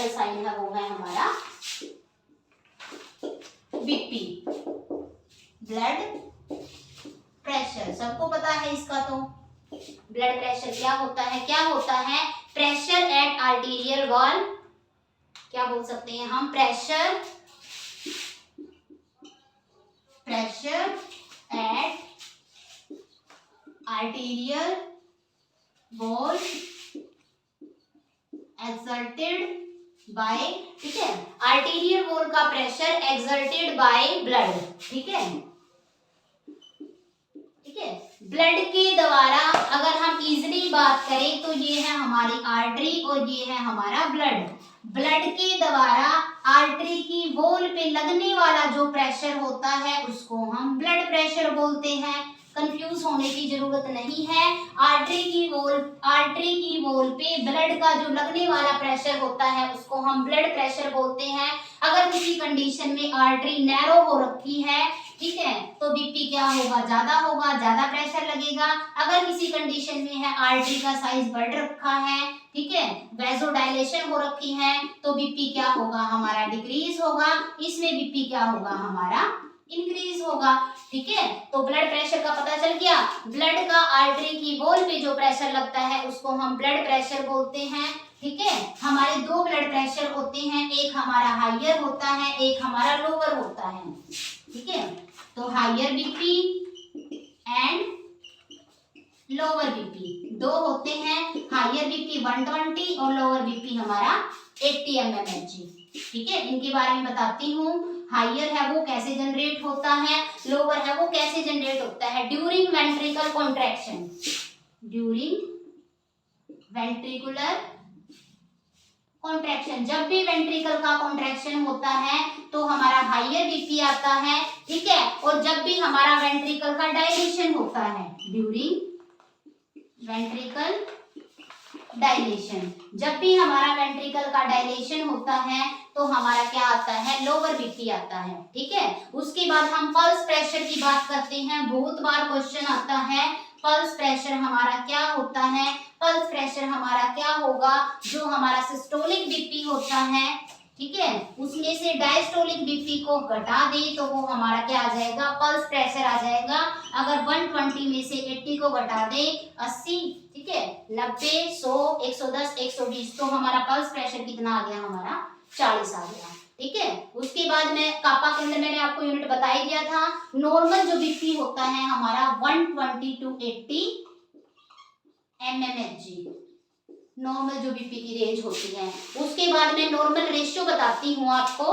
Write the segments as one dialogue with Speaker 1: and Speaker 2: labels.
Speaker 1: Vital sign है वो है हमारा बीपी, ब्लड प्रेशर। सबको पता है इसका। तो ब्लड प्रेशर क्या होता है? क्या होता है? प्रेशर एट आर्टीरियल वॉल, क्या बोल सकते हैं हम? Pressure at arterial wall exerted by, ठीक है, आर्टीरियल वॉल का प्रेशर एक्सर्टेड बाय ब्लड, ठीक है, ठीक है। ब्लड के द्वारा अगर हम इजीली बात करें तो ये है हमारी आर्टरी और ये है हमारा ब्लड। ब्लड के द्वारा आर्टरी की वॉल पे लगने वाला जो प्रेशर होता है उसको हम ब्लड प्रेशर बोलते हैं। कंफ्यूज होने की जरूरत नहीं है। आर्टरी की वॉल पे ब्लड का जो लगने वाला प्रेशर होता है उसको हम ब्लड प्रेशर बोलते हैं। अगर किसी कंडीशन में आर्टरी नैरो हो रखी है, ठीक है, तो बीपी क्या होगा? ज्यादा होगा, ज्यादा प्रेशर लगेगा। अगर किसी कंडीशन में है आर्टरी का साइज बढ़ रखा है, ठीक है, वैसोडाइलेशन हो रखी है, तो बीपी क्या होगा? हमारा डिक्रीज होगा। इसमें बीपी क्या होगा? हमारा इंक्रीज होगा, ठीक है। तो ब्लड प्रेशर का पता चल गया। ब्लड का आर्टरी की वॉल पे जो प्रेशर लगता है उसको हम ब्लड प्रेशर बोलते हैं, ठीक है। हमारे दो ब्लड प्रेशर होते हैं, एक हमारा हाइयर होता है, एक हमारा लोअर होता है, ठीक है। तो higher BP and lower BP दो होते हैं। हाइयर बीपी 120 और लोअर बीपी हमारा 80 mmHg, ठीक है। इनके बारे में बताती हूँ। हाइयर है वो कैसे जनरेट होता है, लोअर है वो कैसे जनरेट होता है? During ventricle contraction, during ventricular contraction. जब भी वेंट्रिकल का कॉन्ट्रैक्शन होता है तो हमारा हाइयर बीपी आता है, ठीक है। और जब भी हमारा वेंट्रिकल का डायलेशन होता है, ड्यूरिंग वेंट्रिकल डायलेशन, जब भी हमारा वेंट्रिकल का डायलेशन होता है तो हमारा क्या आता है? लोअर बीपी आता है, ठीक है। उसके बाद हम पल्स प्रेशर की बात करते हैं। बहुत बार क्वेश्चन आता है पल्स प्रेशर हमारा क्या होता है? पल्स प्रेशर हमारा क्या होगा? जो हमारा सिस्टोलिक बीपी होता है, ठीक है, उसमें से डायस्टोलिक बीपी को घटा दे तो वो हमारा क्या आ जाएगा? पल्स प्रेशर आ जाएगा। अगर 120 में से 80 को घटा दे 80, ठीक है, 90, 100, 110, 120, तो हमारा पल्स प्रेशर कितना आ गया? हमारा 40 आ गया, ठीक है। उसके बाद में कापा के अंदर मैंने आपको यूनिट बता ही दिया था। नॉर्मल जो बीपी होता है हमारा 120 to 80 mmHg, नॉर्मल जो बीपी की रेंज होती है। उसके बाद में नॉर्मल रेशियो बताती हूँ आपको।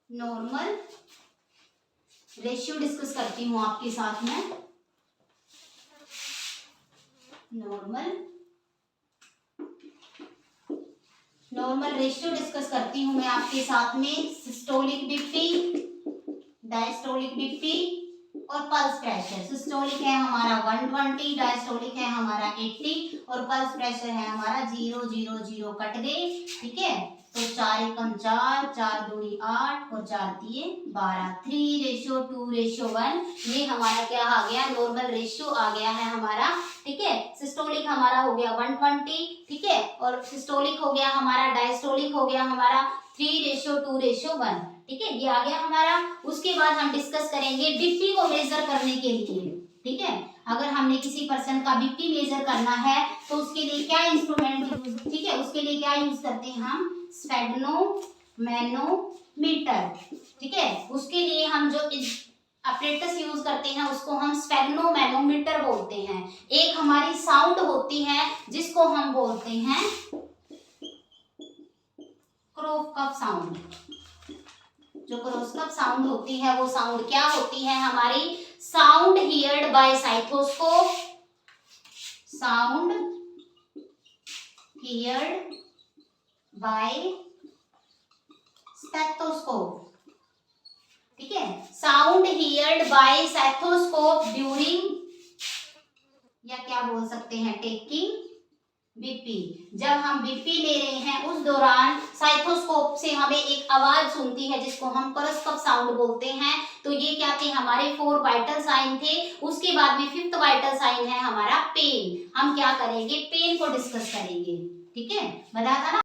Speaker 1: नॉर्मल रेशियो डिस्कस करती हूँ आपके साथ में। नॉर्मल रेशियो डिस्कस करती हूँ मैं आपके साथ में। सिस्टोलिक बीपी, डायस्टोलिक बीपी और पल्स प्रेशर। सिस्टोलिक है हमारा 120, डायस्टोलिक है हमारा 80 और पल्स प्रेशर है हमारा 0 0 0 कट गए, ठीक है। तो 4 एकम 4, 4 दूनी 8 और 4 तिये 12, 3:2:1। ये हमारा क्या आ गया? नॉर्मल रेशियो आ गया है हमारा, ठीक है। सिस्टोलिक हमारा हो गया 120, ठीक है, और सिस्टोलिक हो गया हमारा, डायस्टोलिक हो गया हमारा 3:2:1, ठीक है, ये आ गया हमारा। उसके बाद हम डिस्कस करेंगे बीपी को मेजर करने के लिए, ठीक है। अगर हमने किसी पर्सन का बीपी मेजर करना है तो उसके लिए क्या इंस्ट्रूमेंट यूज, ठीक है, उसके लिए क्या यूज करते हैं हम? स्फेग्नोमेनोमीटर, ठीक है। उसके लिए हम जो अपरेटस यूज करते हैं उसको हम स्फेग्नोमेनोमीटर बोलते हैं। एक हमारी साउंड होती है जिसको हम बोलते हैं क्रोकअप साउंड। जो क्रोकअप साउंड होती है वो साउंड क्या होती है? हमारी sound heard by stethoscope, sound heard by stethoscope, ठीक है। Sound heard by stethoscope during, या क्या बोल सकते हैं, टेकिंग बीपी। जब हम बीपी ले रहे हैं उस दौरान साइथोस्कोप से हमें एक आवाज सुनती है जिसको हम क्रोकअप साउंड बोलते हैं। तो ये क्या थे? हमारे 4 वाइटल साइन थे। उसके बाद में 5th वाइटल साइन है हमारा पेन। हम क्या करेंगे? पेन को डिस्कस करेंगे, ठीक है, बता था ना।